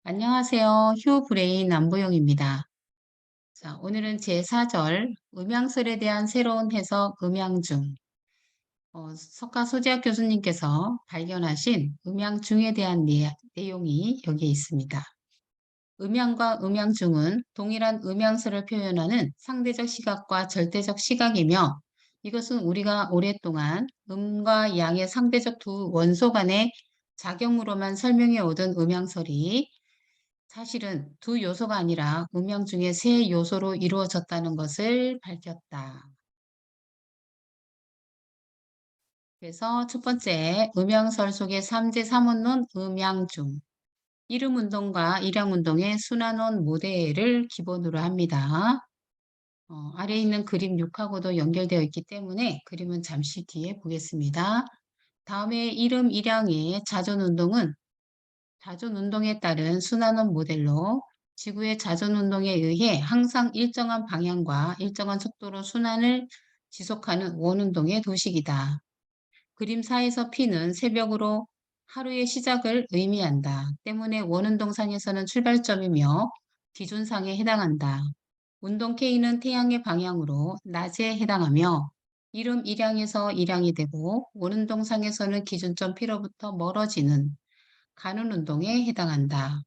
안녕하세요. 휴브레인 남보영입니다. 자, 오늘은 제4절 음양설에 대한 새로운 해석 음양중 석가 소재학 교수님께서 발견하신 음양중에 대한 내용이 여기에 있습니다. 음양과 음양중은 동일한 음양설을 표현하는 상대적 시각과 절대적 시각이며 이것은 우리가 오랫동안 음과 양의 상대적 두 원소 간의 작용으로만 설명해 오던 음양설이 사실은 두 요소가 아니라 음양 중에 세 요소로 이루어졌다는 것을 밝혔다. 그래서 첫 번째, 음양설 속의 삼재삼원론 음양중. 이름운동과 일양운동의 순환원 모델을 기본으로 합니다. 아래에 있는 그림 6하고도 연결되어 있기 때문에 그림은 잠시 뒤에 보겠습니다. 다음에 이름 일양의 자전운동은 자전운동에 따른 순환원 모델로 지구의 자전운동에 의해 항상 일정한 방향과 일정한 속도로 순환을 지속하는 원운동의 도식이다. 그림 4에서 P는 새벽으로 하루의 시작을 의미한다. 때문에 원운동상에서는 출발점이며 기준상에 해당한다. 운동 K는 태양의 방향으로 낮에 해당하며 이름 일양에서 일양이 되고 원운동상에서는 기준점 P로부터 멀어지는 가는 운동에 해당한다.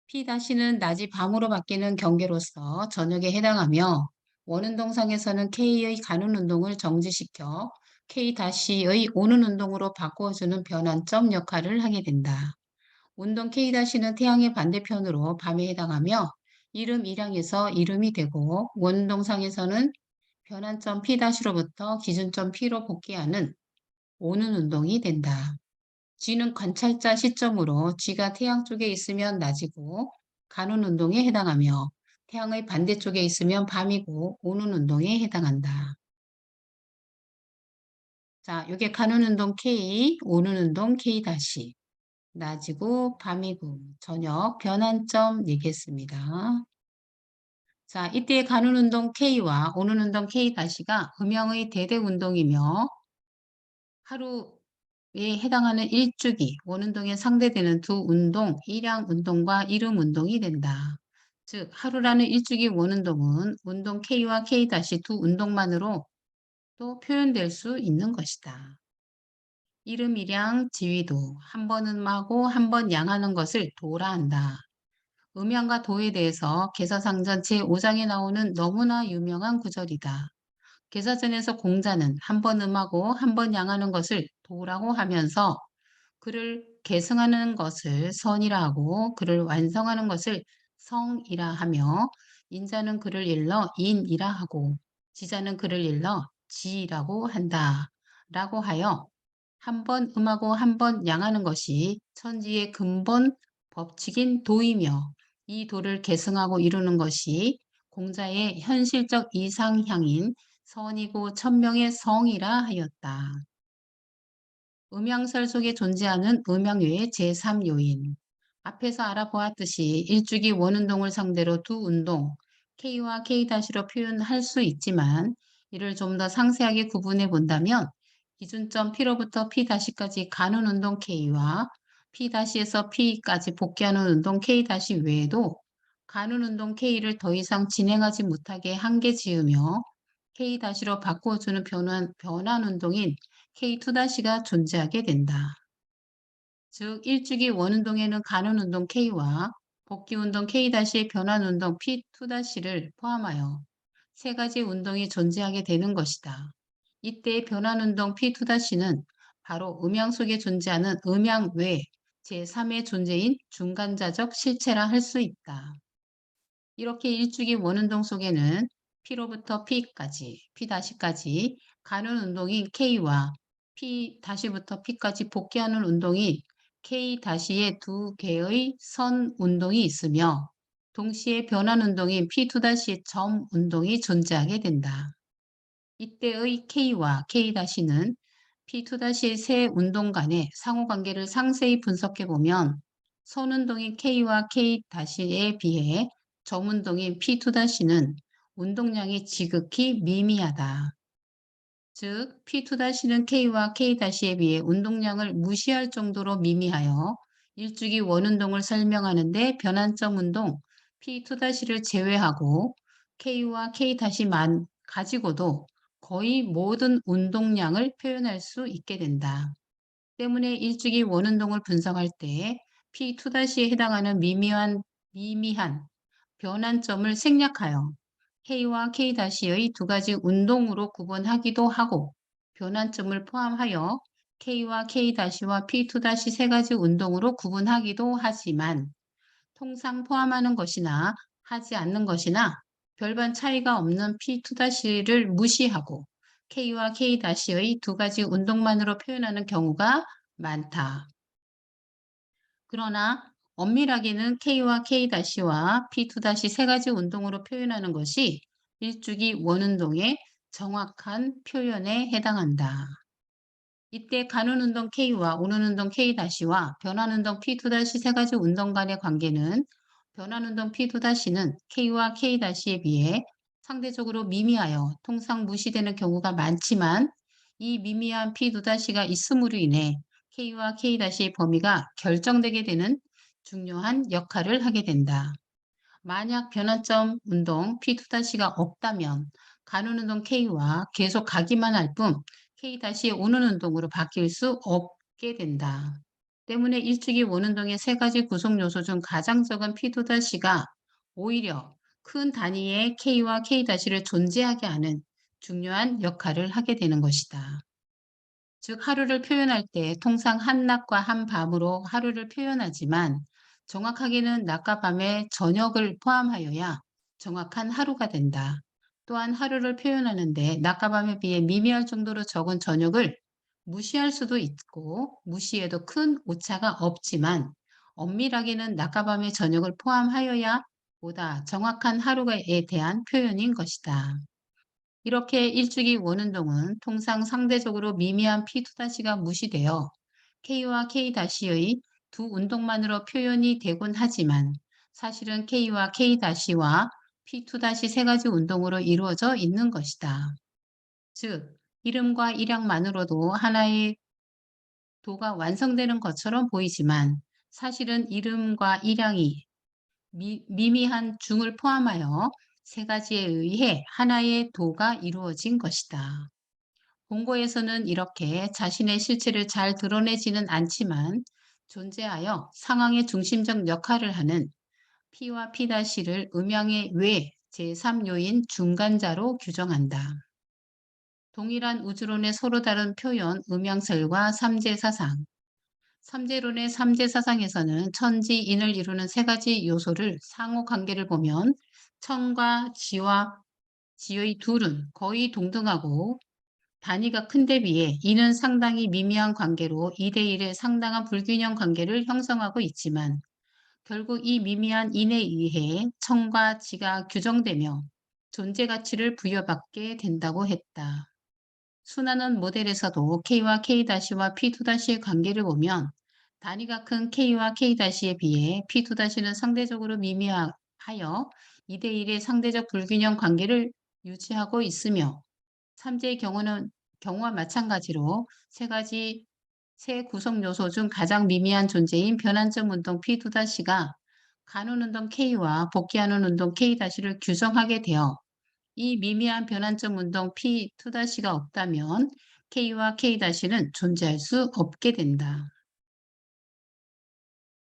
P-는 낮이 밤으로 바뀌는 경계로서 저녁에 해당하며 원운동상에서는 K의 가는 운동을 정지시켜 K-의 오는 운동으로 바꾸어주는 변환점 역할을 하게 된다. 운동 K-는 태양의 반대편으로 밤에 해당하며 이름 일양에서 이름이 되고 원운동상에서는 변환점 P-로부터 기준점 P로 복귀하는 오는 운동이 된다. G는 관찰자 시점으로 G가 태양 쪽에 있으면 낮이고 가는 운동에 해당하며 태양의 반대쪽에 있으면 밤이고 오는 운동에 해당한다. 자, 이게 가는 운동 K, 오는 운동 K 다시. 낮이고 밤이고 저녁 변환점 얘기했습니다. 자, 이때 가는 운동 K와 오는 운동 K 다시가 음양의 대대 운동이며 하루에 해당하는 일주기, 원운동에 상대되는 두 운동, 일양 운동과 이름 운동이 된다. 즉, 하루라는 일주기 원운동은 운동 K와 K 다시 두 운동만으로 또 표현될 수 있는 것이다. 이름 일양 지위도 한 번 음하고 한 번 양하는 것을 도라 한다. 음양과 도에 대해서 계사상전 제5장에 나오는 너무나 유명한 구절이다. 계사전에서 공자는 한 번 음하고 한 번 양하는 것을 도라고 하면서 그를 계승하는 것을 선이라 하고 그를 완성하는 것을 성이라 하며 인자는 그를 일러 인이라 하고 지자는 그를 일러 지라고 한다. 라고 하여 한 번 음하고 한 번 양하는 것이 천지의 근본 법칙인 도이며 이 도를 계승하고 이루는 것이 공자의 현실적 이상향인 선이고 천명의 성이라 하였다. 음양설 속에 존재하는 음양요의 제3요인. 앞에서 알아보았듯이 일주기 원운동을 상대로 두 운동, K와 K-로 표현할 수 있지만 이를 좀 더 상세하게 구분해 본다면 기준점 P로부터 P-까지 가는 운동 K와 P-에서 P까지 복귀하는 운동 K- 외에도 가는 운동 K를 더 이상 진행하지 못하게 한계 지으며 K-로 바꾸어주는 변환 운동인 K2-가 존재하게 된다. 즉, 일주기 원운동에는 가는 운동 K와 복귀 운동 K-의 변환 운동 P2-를 포함하여 세 가지 운동이 존재하게 되는 것이다. 이때 변환 운동 P2-는 바로 음양 속에 존재하는 음양 외 제3의 존재인 중간자적 실체라 할 수 있다. 이렇게 일주기 원운동 속에는 P로부터 P까지, P-까지 가는 운동인 K와 P-부터 P까지 복귀하는 운동인 K-의 두 개의 선 운동이 있으며 동시에 변환 운동인 P2-의 점 운동이 존재하게 된다. 이때의 K와 K-는 P2-의 세 운동 간의 상호관계를 상세히 분석해보면 선운동인 K와 K-에 비해 점운동인 P2-는 운동량이 지극히 미미하다. 즉, P2-는 K와 K-에 비해 운동량을 무시할 정도로 미미하여 일주기 원운동을 설명하는데 변환점 운동 P2-를 제외하고 K와 K-만 가지고도 거의 모든 운동량을 표현할 수 있게 된다. 때문에 일주기 원운동을 분석할 때 P2-에 해당하는 미미한 변환점을 생략하여 K와 K-의 두 가지 운동으로 구분하기도 하고 변환점을 포함하여 K와 K-와 P2- 세 가지 운동으로 구분하기도 하지만 통상 포함하는 것이나 하지 않는 것이나 별반 차이가 없는 P2-를 무시하고 K와 K-의 두 가지 운동만으로 표현하는 경우가 많다. 그러나 엄밀하게는 K와 K-와 P2- 세 가지 운동으로 표현하는 것이 일주기 원운동의 정확한 표현에 해당한다. 이때 가는운동 K와 오는운동 K-와 변환운동 P2- 세 가지 운동 간의 관계는 변환운동 P2-는 K와 K-에 비해 상대적으로 미미하여 통상 무시되는 경우가 많지만 이 미미한 P2-가 있음으로 인해 K와 K-의 범위가 결정되게 되는 중요한 역할을 하게 된다. 만약 변환점 운동 P2-가 없다면 가는 운동 K와 계속 가기만 할 뿐 K-의 오는 운동으로 바뀔 수 없게 된다. 때문에 일주기 원운동의 세 가지 구성 요소 중 가장 적은 P2-가 오히려 큰 단위의 K와 K-를 존재하게 하는 중요한 역할을 하게 되는 것이다. 즉 하루를 표현할 때 통상 한낮과 한밤으로 하루를 표현하지만 정확하게는 낮과 밤의 저녁을 포함하여야 정확한 하루가 된다. 또한 하루를 표현하는데 낮과 밤에 비해 미미할 정도로 적은 저녁을 무시할 수도 있고 무시해도 큰 오차가 없지만 엄밀하게는 낮과 밤의 저녁을 포함하여야 보다 정확한 하루에 대한 표현인 것이다. 이렇게 일주기 원운동은 통상 상대적으로 미미한 P2-가 무시되어 K와 K-의 두 운동만으로 표현이 되곤 하지만 사실은 K와 K-와 P2- 세 가지 운동으로 이루어져 있는 것이다. 즉, 이름과 일양만으로도 하나의 도가 완성되는 것처럼 보이지만 사실은 이름과 일양이 미미한 중을 포함하여 세 가지에 의해 하나의 도가 이루어진 것이다. 본고에서는 이렇게 자신의 실체를 잘 드러내지는 않지만 존재하여 상황의 중심적 역할을 하는 P와 P-를 음양의 외 제3요인 중간자로 규정한다. 동일한 우주론의 서로 다른 표현 음양설과 삼재사상 삼재론의 삼재사상에서는 천지, 인을 이루는 세 가지 요소를 상호 관계를 보면 천과 지와 지의 둘은 거의 동등하고 단위가 큰 데 비해 인은 상당히 미미한 관계로 2대1의 상당한 불균형 관계를 형성하고 있지만 결국 이 미미한 인에 의해 천과 지가 규정되며 존재 가치를 부여받게 된다고 했다. 순환원 모델에서도 K와 K-와 P2-의 관계를 보면 단위가 큰 K와 K-에 비해 P2-는 상대적으로 미미하여 2대1의 상대적 불균형 관계를 유지하고 있으며 삼재의 경우와 마찬가지로 세 구성 요소 중 가장 미미한 존재인 변환점 운동 P2-가 가는 운동 K와 복귀하는 운동 K-를 규정하게 되어 이 미미한 변환점 운동 P2-가 없다면 K와 K-는 존재할 수 없게 된다.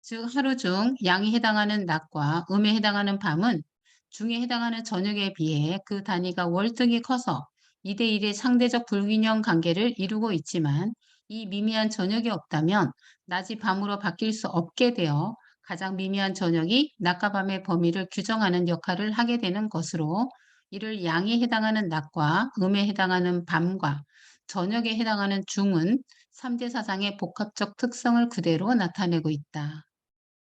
즉 하루 중 양에 해당하는 낮과 음에 해당하는 밤은 중에 해당하는 저녁에 비해 그 단위가 월등히 커서 2대1의 상대적 불균형 관계를 이루고 있지만 이 미미한 저녁이 없다면 낮이 밤으로 바뀔 수 없게 되어 가장 미미한 저녁이 낮과 밤의 범위를 규정하는 역할을 하게 되는 것으로 이를 양에 해당하는 낮과 음에 해당하는 밤과 저녁에 해당하는 중은 삼재사상의 복합적 특성을 그대로 나타내고 있다.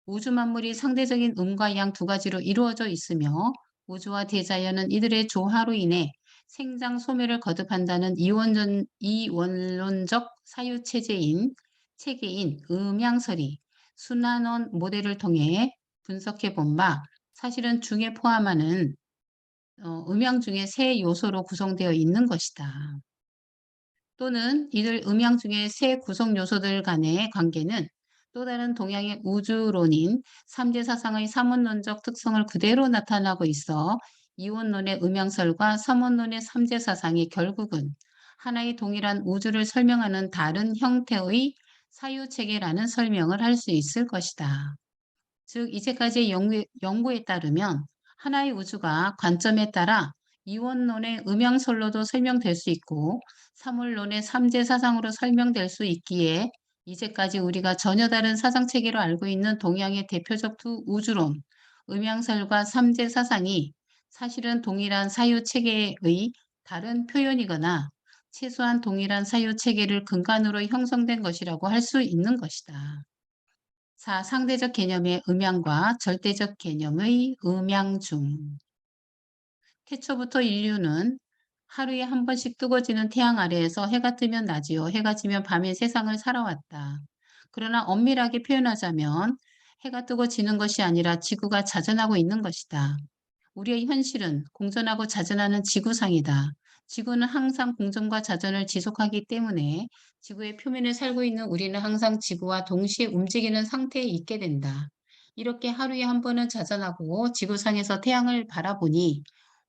우주 만물이 상대적인 음과 양 두 가지로 이루어져 있으며 우주와 대자연은 이들의 조화로 인해 생장 소멸을 거듭한다는 이원론적 체계인 음양설이 순환원 모델을 통해 분석해 본 바 사실은 중에 포함하는 음양 중에 세 요소로 구성되어 있는 것이다. 또는 이들 음양 중에 세 구성 요소들 간의 관계는 또 다른 동양의 우주론인 삼재사상의 삼원론적 특성을 그대로 나타나고 있어 이원론의 음양설과 삼원론의 삼재사상이 결국은 하나의 동일한 우주를 설명하는 다른 형태의 사유체계라는 설명을 할 수 있을 것이다. 즉, 이제까지의 연구에 따르면 하나의 우주가 관점에 따라 이원론의 음양설로도 설명될 수 있고 삼원론의 삼재사상으로 설명될 수 있기에 이제까지 우리가 전혀 다른 사상체계로 알고 있는 동양의 대표적 두 우주론, 음양설과 삼재사상이 사실은 동일한 사유체계의 다른 표현이거나 최소한 동일한 사유체계를 근간으로 형성된 것이라고 할 수 있는 것이다. 4. 상대적 개념의 음양과 절대적 개념의 음양중. 태초부터 인류는 하루에 한 번씩 뜨거지는 태양 아래에서 해가 뜨면 낮이요, 해가 지면 밤의 세상을 살아왔다. 그러나 엄밀하게 표현하자면 해가 뜨고 지는 것이 아니라 지구가 자전하고 있는 것이다. 우리의 현실은 공전하고 자전하는 지구상이다. 지구는 항상 공전과 자전을 지속하기 때문에 지구의 표면에 살고 있는 우리는 항상 지구와 동시에 움직이는 상태에 있게 된다. 이렇게 하루에 한 번은 자전하고 지구상에서 태양을 바라보니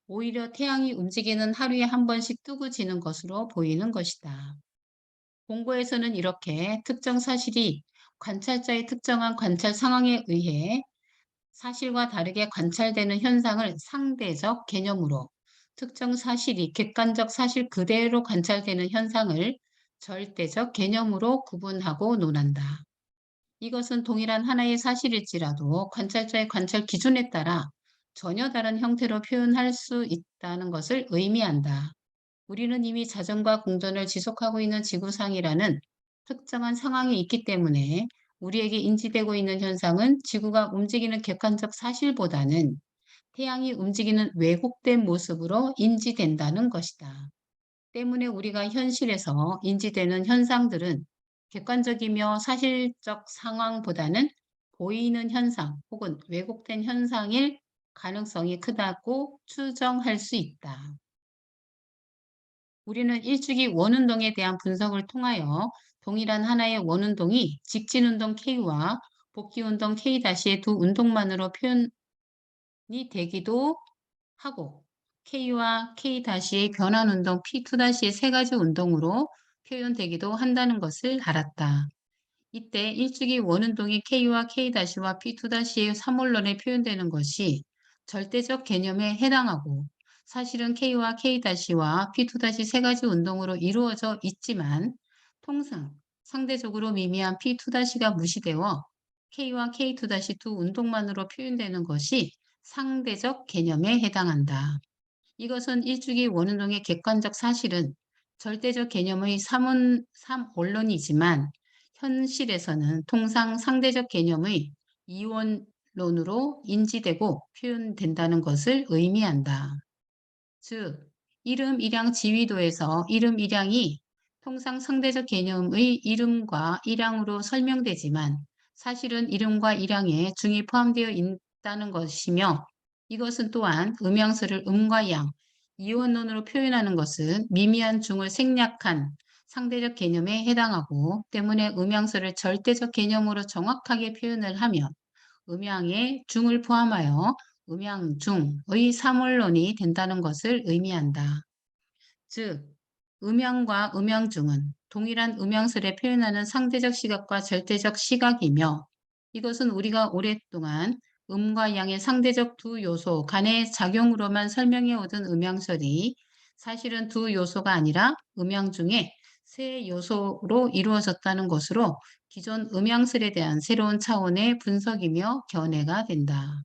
오히려 태양이 움직이는 하루에 한 번씩 뜨고 지는 것으로 보이는 것이다. 공고에서는 이렇게 특정 사실이 관찰자의 특정한 관찰 상황에 의해 사실과 다르게 관찰되는 현상을 상대적 개념으로, 특정 사실이 객관적 사실 그대로 관찰되는 현상을 절대적 개념으로 구분하고 논한다. 이것은 동일한 하나의 사실일지라도 관찰자의 관찰 기준에 따라 전혀 다른 형태로 표현할 수 있다는 것을 의미한다. 우리는 이미 자전과 공전을 지속하고 있는 지구상이라는 특정한 상황이 있기 때문에 우리에게 인지되고 있는 현상은 지구가 움직이는 객관적 사실보다는 태양이 움직이는 왜곡된 모습으로 인지된다는 것이다. 때문에 우리가 현실에서 인지되는 현상들은 객관적이며 사실적 상황보다는 보이는 현상 혹은 왜곡된 현상일 가능성이 크다고 추정할 수 있다. 우리는 일주기 원운동에 대한 분석을 통하여 동일한 하나의 원운동이 직진운동 K와 복귀운동 K-의 두 운동만으로 표현이 되기도 하고 K와 K-의 변환운동 P2-의 세 가지 운동으로 표현되기도 한다는 것을 알았다. 이때 일주기 원운동이 K와 K-와 P2-의 삼원론에 표현되는 것이 절대적 개념에 해당하고 사실은 K와 K-와 P2- 세 가지 운동으로 이루어져 있지만 통상 상대적으로 미미한 P2-가 무시되어 K와 K2- 두 운동만으로 표현되는 것이 상대적 개념에 해당한다. 이것은 일주기 원운동의 객관적 사실은 절대적 개념의 삼원론이지만 현실에서는 통상 상대적 개념의 이원론으로 인지되고 표현된다는 것을 의미한다. 즉, 이름, 일양, 지위도에서 이름, 일양이 통상 상대적 개념의 이름과 일양으로 설명되지만 사실은 이름과 일양에 중이 포함되어 있다는 것이며 이것은 또한 음양설을 음과 양, 이원론으로 표현하는 것은 미미한 중을 생략한 상대적 개념에 해당하고 때문에 음양설을 절대적 개념으로 정확하게 표현을 하면 음양에 중을 포함하여 음양중의 사물론이 된다는 것을 의미한다. 즉, 음양과 음양중은 동일한 음양설에 표현하는 상대적 시각과 절대적 시각이며 이것은 우리가 오랫동안 음과 양의 상대적 두 요소 간의 작용으로만 설명해 오던 음양설이 사실은 두 요소가 아니라 음양 중에 세 요소로 이루어졌다는 것으로 기존 음양설에 대한 새로운 차원의 분석이며 견해가 된다.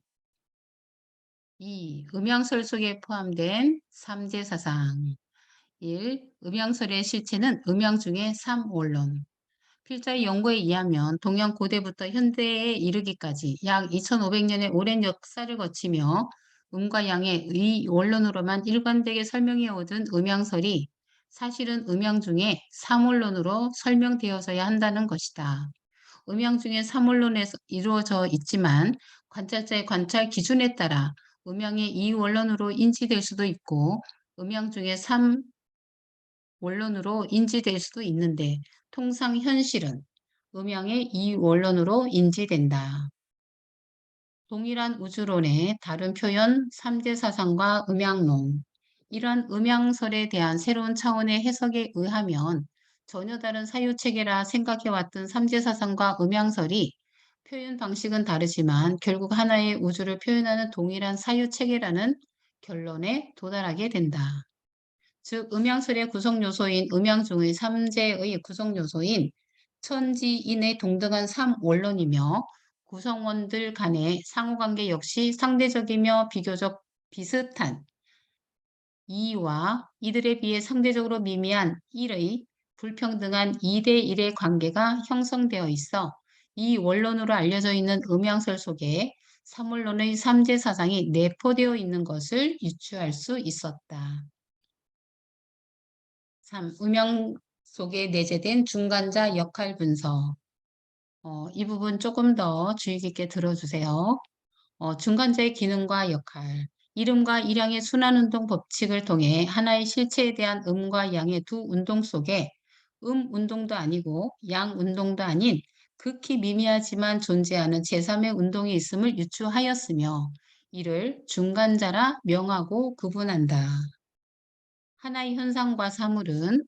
2. 음양설 속에 포함된 삼재사상 1. 음양설의 실체는 음양 중의 삼원론 필자의 연구에 의하면 동양 고대부터 현대에 이르기까지 약 2500년의 오랜 역사를 거치며 음과 양의 의원론으로만 일관되게 설명해 오던 음양설이 사실은 음양 중에 삼원론으로 설명되어서야 한다는 것이다. 음양 중에 삼원론에서 이루어져 있지만 관찰자의 관찰 기준에 따라 음양의 이원론으로 인지될 수도 있고 음양 중에 삼원론으로 인지될 수도 있는데 통상 현실은 음양의 이 원론으로 인지된다. 동일한 우주론의 다른 표현, 삼재사상과 음양론. 이러한 음양설에 대한 새로운 차원의 해석에 의하면 전혀 다른 사유체계라 생각해왔던 삼재사상과 음양설이 표현 방식은 다르지만 결국 하나의 우주를 표현하는 동일한 사유체계라는 결론에 도달하게 된다. 즉, 음양설의 구성요소인 음양중의 삼재의 구성요소인 천지인의 동등한 삼원론이며 구성원들 간의 상호관계 역시 상대적이며 비교적 비슷한 이와 이들에 비해 상대적으로 미미한 1의 불평등한 2대1의 관계가 형성되어 있어 이 원론으로 알려져 있는 음양설 속에 삼원론의 삼재 사상이 내포되어 있는 것을 유추할 수 있었다. 3. 음양 속에 내재된 중간자 역할 분석. 이 부분 조금 더 주의 깊게 들어주세요. 중간자의 기능과 역할, 이름과 일양의 순환운동 법칙을 통해 하나의 실체에 대한 음과 양의 두 운동 속에 운동도 아니고 양 운동도 아닌 극히 미미하지만 존재하는 제3의 운동이 있음을 유추하였으며 이를 중간자라 명하고 구분한다. 하나의 현상과 사물은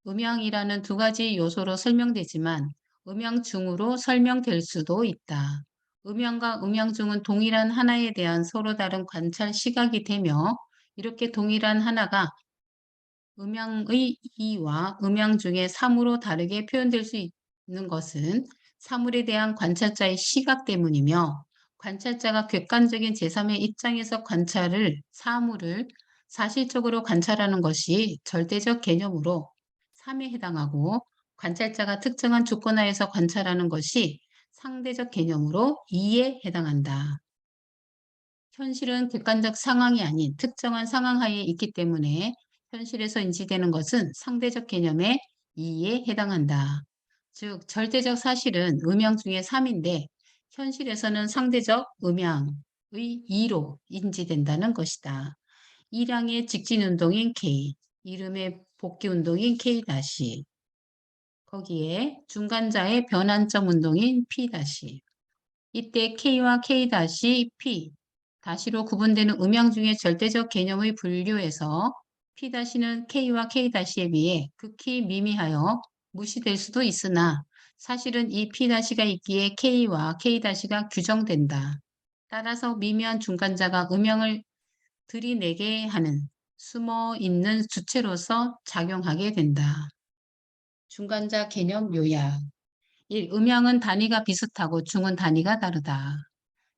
음양이라는 두 가지 요소로 설명되지만 음양중으로 설명될 수도 있다. 음양과 음양중은 동일한 하나에 대한 서로 다른 관찰 시각이 되며 이렇게 동일한 하나가 음양의 이와 음양중의 사물로 다르게 표현될 수 있는 것은 사물에 대한 관찰자의 시각 때문이며 관찰자가 객관적인 제3의 입장에서 사물을 사실적으로 관찰하는 것이 절대적 개념으로 3에 해당하고 관찰자가 특정한 조건하에서 관찰하는 것이 상대적 개념으로 2에 해당한다. 현실은 객관적 상황이 아닌 특정한 상황 하에 있기 때문에 현실에서 인지되는 것은 상대적 개념의 2에 해당한다. 즉, 절대적 사실은 음양 중에 3인데 현실에서는 상대적 음양의 2로 인지된다는 것이다. 일양의 직진운동인 K, 이름의 복귀운동인 K-, 거기에 중간자의 변환점 운동인 P-. 이때 K와 K-P, 다시로 구분되는 음양 중에 절대적 개념의 분류에서 P-는 K와 K-에 비해 극히 미미하여 무시될 수도 있으나 사실은 이 P-가 있기에 K와 K-가 규정된다. 따라서 미미한 중간자가 음양을 들이내게 하는 숨어 있는 주체로서 작용하게 된다. 중간자 개념 요약. 1. 음양은 단위가 비슷하고 중은 단위가 다르다.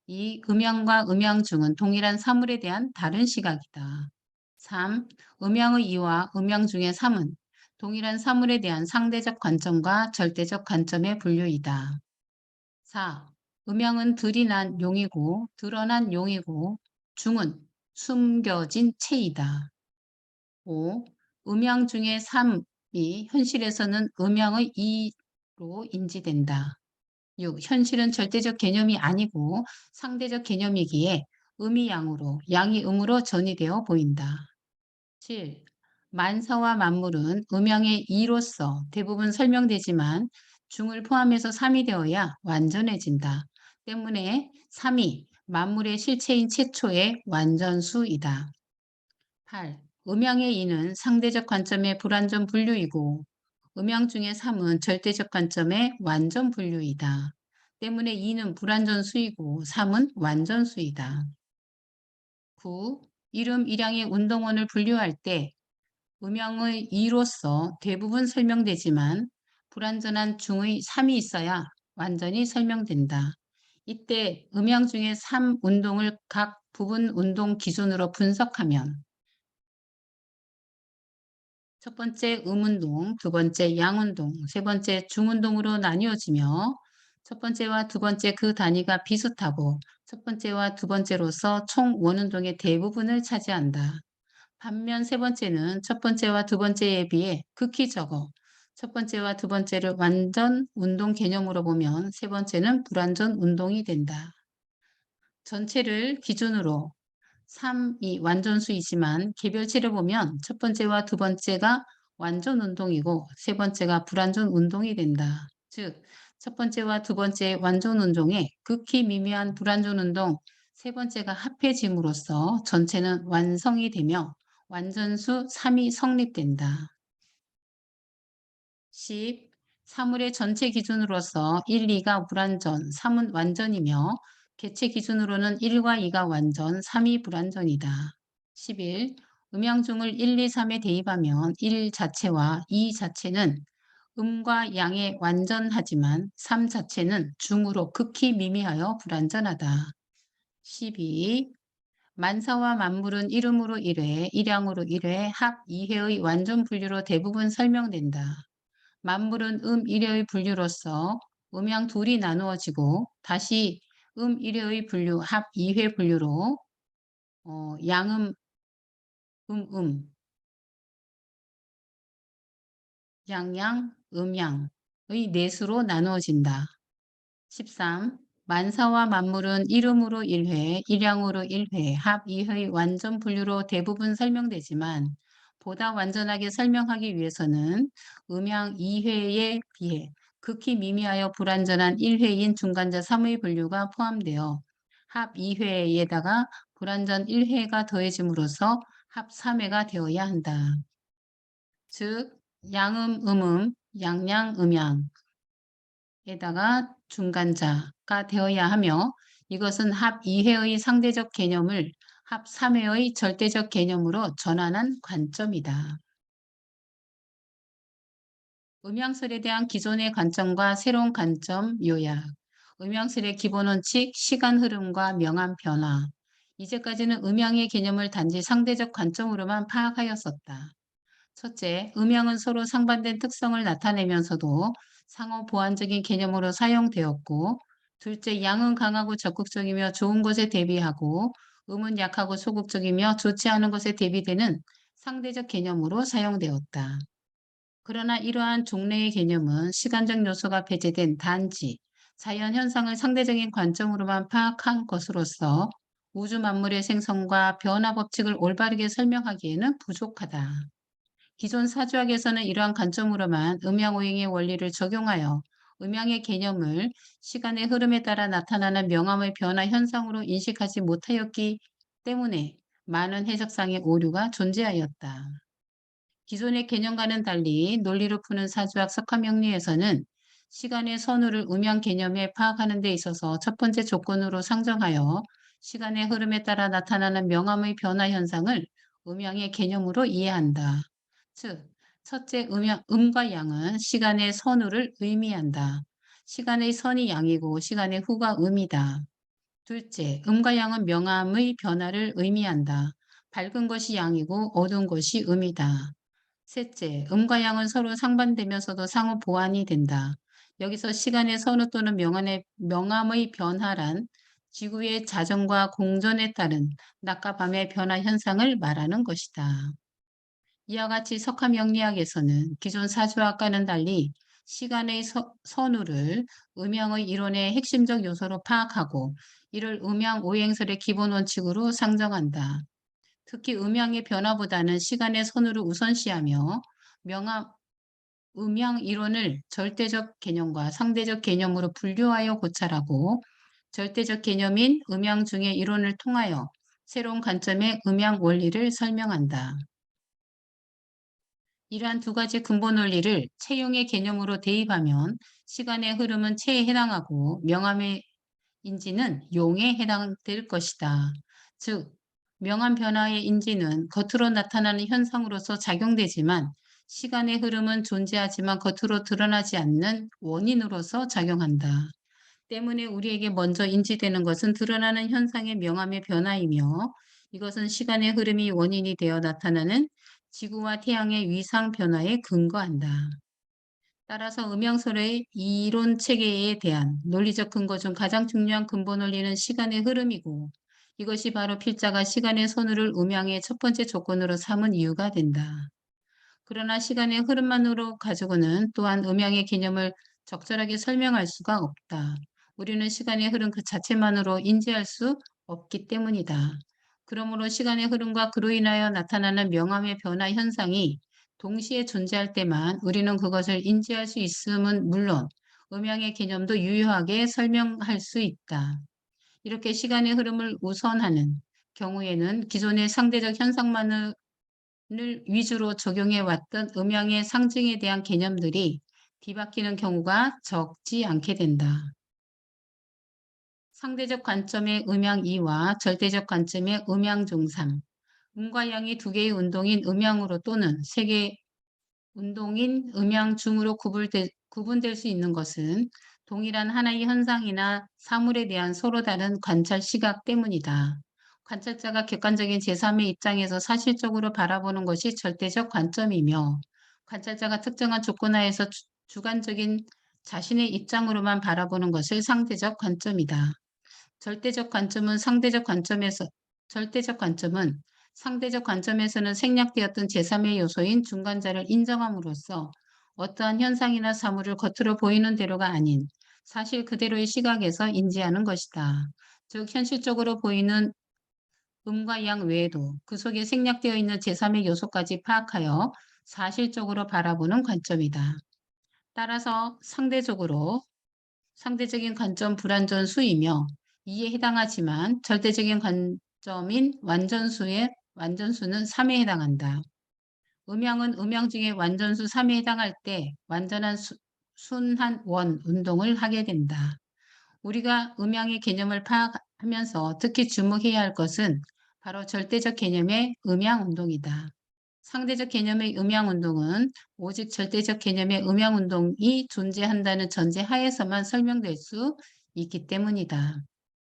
2. 음양과 음양중은 동일한 사물에 대한 다른 시각이다. 3. 음양의 2와 음양중의 3은 동일한 사물에 대한 상대적 관점과 절대적 관점의 분류이다. 4. 음양은 들이난 용이고 드러난 용이고 중은 숨겨진 체이다. 5. 음양 중에 3이 현실에서는 음양의 2로 인지된다. 6. 현실은 절대적 개념이 아니고 상대적 개념이기에 음이 양으로, 양이 음으로 전이되어 보인다. 7. 만사와 만물은 음양의 2로서 대부분 설명되지만 중을 포함해서 3이 되어야 완전해진다. 때문에 3이 만물의 실체인 최초의 완전수이다. 8. 음양의 2는 상대적 관점의 불완전 분류이고 음양 중의 3은 절대적 관점의 완전 분류이다. 때문에 2는 불완전수이고 3은 완전수이다. 9. 이름 일양의 운동원을 분류할 때 음양의 2로서 대부분 설명되지만 불완전한 중의 3이 있어야 완전히 설명된다. 이때 음양 중에 3 운동을 각 부분 운동 기준으로 분석하면 첫 번째 음운동, 두 번째 양운동, 세 번째 중운동으로 나뉘어지며 첫 번째와 두 번째 그 단위가 비슷하고 첫 번째와 두 번째로서 총 원운동의 대부분을 차지한다. 반면 세 번째는 첫 번째와 두 번째에 비해 극히 적어 첫 번째와 두 번째를 완전 운동 개념으로 보면 세 번째는 불완전 운동이 된다. 전체를 기준으로 3이 완전수이지만 개별치를 보면 첫 번째와 두 번째가 완전 운동이고 세 번째가 불완전 운동이 된다. 즉, 첫 번째와 두 번째 완전 운동에 극히 미미한 불완전 운동 세 번째가 합해짐으로써 전체는 완성이 되며 완전수 3이 성립된다. 10. 사물의 전체 기준으로서 1, 2가 불완전, 3은 완전이며 개체 기준으로는 1과 2가 완전, 3이 불완전이다. 11. 음양중을 1, 2, 3에 대입하면 1 자체와 2 자체는 음과 양에 완전하지만 3 자체는 중으로 극히 미미하여 불완전하다. 12. 만사와 만물은 이름으로 1회, 일양으로 1회, 합 2회의 완전 분류로 대부분 설명된다. 만물은 1회의 분류로서 음양 둘이 나누어지고 다시 1회의 분류, 합 2회 분류로 양음, 양양, 음양의 넷으로 나누어진다. 13. 만사와 만물은 이름으로 1회, 일양으로 1회, 합 2회의 완전 분류로 대부분 설명되지만 보다 완전하게 설명하기 위해서는 음양 2회에 비해 극히 미미하여 불완전한 1회인 중간자 3의 분류가 포함되어 합 2회에다가 불완전 1회가 더해짐으로써 합 3회가 되어야 한다. 즉, 양양, 에다가 중간자가 되어야 하며 이것은 합 2회의 상대적 개념을 합 3회의 절대적 개념으로 전환한 관점이다. 음양설에 대한 기존의 관점과 새로운 관점 요약. 음양설의 기본 원칙, 시간 흐름과 명암 변화. 이제까지는 음양의 개념을 단지 상대적 관점으로만 파악하였었다. 첫째, 음양은 서로 상반된 특성을 나타내면서도 상호 보완적인 개념으로 사용되었고, 둘째, 양은 강하고 적극적이며 좋은 것에 대비하고, 음은 약하고 소극적이며 좋지 않은 것에 대비되는 상대적 개념으로 사용되었다. 그러나 이러한 종래의 개념은 시간적 요소가 배제된 단지 자연 현상을 상대적인 관점으로만 파악한 것으로서 우주 만물의 생성과 변화 법칙을 올바르게 설명하기에는 부족하다. 기존 사주학에서는 이러한 관점으로만 음양오행의 원리를 적용하여 음양의 개념을 시간의 흐름에 따라 나타나는 명암의 변화 현상으로 인식하지 못하였기 때문에 많은 해석상의 오류가 존재하였다. 기존의 개념과는 달리 논리로 푸는 사주학 석화명리에서는 시간의 선후를 음양 개념에 파악하는 데 있어서 첫 번째 조건으로 상정하여 시간의 흐름에 따라 나타나는 명암의 변화 현상을 음양의 개념으로 이해한다. 즉, 첫째 음과 양은 시간의 선후를 의미한다. 시간의 선이 양이고 시간의 후가 음이다. 둘째, 음과 양은 명암의 변화를 의미한다. 밝은 것이 양이고 어두운 것이 음이다. 셋째, 음과 양은 서로 상반되면서도 상호 보완이 된다. 여기서 시간의 선호 또는 명암의 변화란 지구의 자전과 공전에 따른 낮과 밤의 변화 현상을 말하는 것이다. 이와 같이 석화명리학에서는 기존 사주학과는 달리 시간의 선후를 음양의 이론의 핵심적 요소로 파악하고 이를 음양 오행설의 기본 원칙으로 상정한다. 특히 음양의 변화보다는 시간의 선후를 우선시하며 명암, 음양 이론을 절대적 개념과 상대적 개념으로 분류하여 고찰하고 절대적 개념인 음양 중의 이론을 통하여 새로운 관점의 음양 원리를 설명한다. 이러한 두 가지 근본 원리를 체용의 개념으로 대입하면 시간의 흐름은 체에 해당하고 명암의 인지는 용에 해당될 것이다. 즉, 명암 변화의 인지는 겉으로 나타나는 현상으로서 작용되지만 시간의 흐름은 존재하지만 겉으로 드러나지 않는 원인으로서 작용한다. 때문에 우리에게 먼저 인지되는 것은 드러나는 현상의 명암의 변화이며 이것은 시간의 흐름이 원인이 되어 나타나는 지구와 태양의 위상 변화에 근거한다. 따라서 음양설의 이론 체계에 대한 논리적 근거 중 가장 중요한 근본 원리는 시간의 흐름이고 이것이 바로 필자가 시간의 선후를 음양의 첫 번째 조건으로 삼은 이유가 된다. 그러나 시간의 흐름만으로 가지고는 또한 음양의 개념을 적절하게 설명할 수가 없다. 우리는 시간의 흐름 그 자체만으로 인지할 수 없기 때문이다. 그러므로 시간의 흐름과 그로 인하여 나타나는 명암의 변화 현상이 동시에 존재할 때만 우리는 그것을 인지할 수 있음은 물론 음양의 개념도 유효하게 설명할 수 있다. 이렇게 시간의 흐름을 우선하는 경우에는 기존의 상대적 현상만을 위주로 적용해 왔던 음양의 상징에 대한 개념들이 뒤바뀌는 경우가 적지 않게 된다. 상대적 관점의 음양 2와 절대적 관점의 음양 중 3. 음과 양이 두 개의 운동인 음양으로 또는 세 개의 운동인 음양 중으로 구분될 수 있는 것은 동일한 하나의 현상이나 사물에 대한 서로 다른 관찰 시각 때문이다. 관찰자가 객관적인 제3의 입장에서 사실적으로 바라보는 것이 절대적 관점이며, 관찰자가 특정한 조건 하에서 주관적인 자신의 입장으로만 바라보는 것을 상대적 관점이다. 절대적 관점은 상대적 관점에서는 생략되었던 제3의 요소인 중간자를 인정함으로써 어떠한 현상이나 사물을 겉으로 보이는 대로가 아닌 사실 그대로의 시각에서 인지하는 것이다. 즉, 현실적으로 보이는 음과 양 외에도 그 속에 생략되어 있는 제3의 요소까지 파악하여 사실적으로 바라보는 관점이다. 따라서 상대적인 관점 불완전수이며 이에 해당하지만 절대적인 관점인 완전수는 3에 해당한다. 음양은 음양 중에 완전수 3에 해당할 때 완전한 순한 원 운동을 하게 된다. 우리가 음양의 개념을 파악하면서 특히 주목해야 할 것은 바로 절대적 개념의 음양 운동이다. 상대적 개념의 음양 운동은 오직 절대적 개념의 음양 운동이 존재한다는 전제 하에서만 설명될 수 있기 때문이다.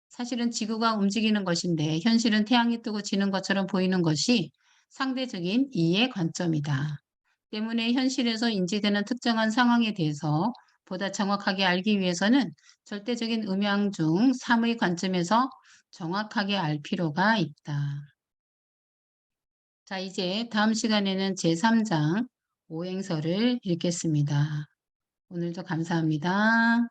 사실은 지구가 움직이는 것인데 현실은 태양이 뜨고 지는 것처럼 보이는 것이 상대적인 이해 관점이다. 때문에 현실에서 인지되는 특정한 상황에 대해서 보다 정확하게 알기 위해서는 절대적인 음양 중 3의 관점에서 정확하게 알 필요가 있다. 자, 이제 다음 시간에는 제3장 오행서를 읽겠습니다. 오늘도 감사합니다.